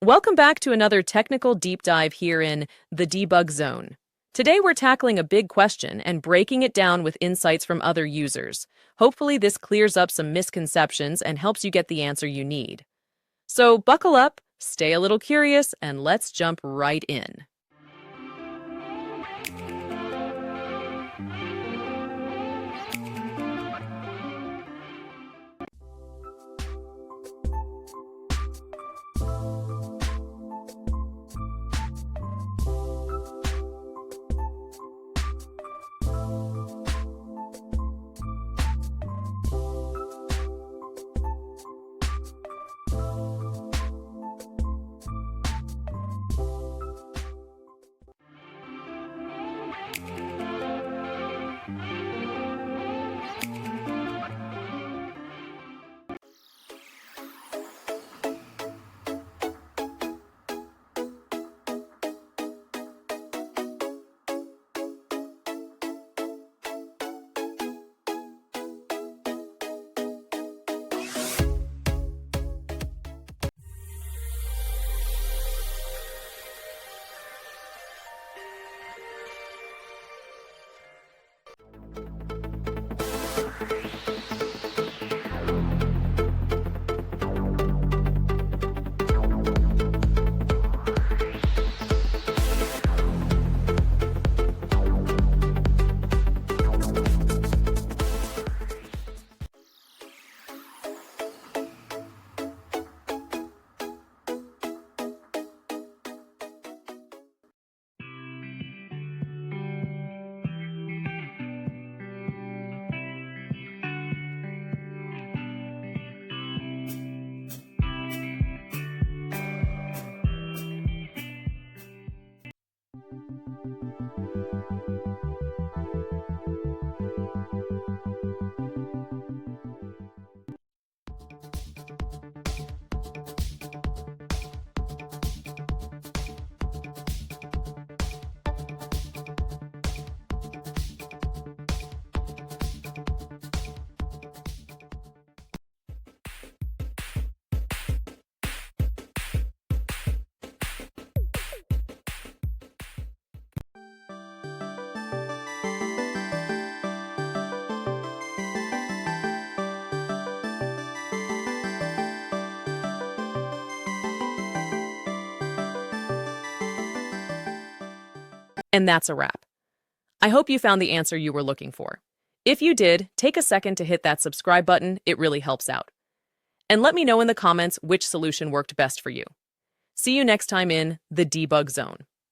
Welcome back to another technical deep dive here in the debug zone. Today we're tackling a big question and breaking it down with insights from other users. Hopefully this clears up some misconceptions and helps you get the answer you need. So buckle up, stay a little curious, and let's jump right in. And that's a wrap. I hope you found the answer you were looking for. If you did, take a second to hit that subscribe button, it really helps out. And let me know in the comments which solution worked best for you. See you next time in the debug zone.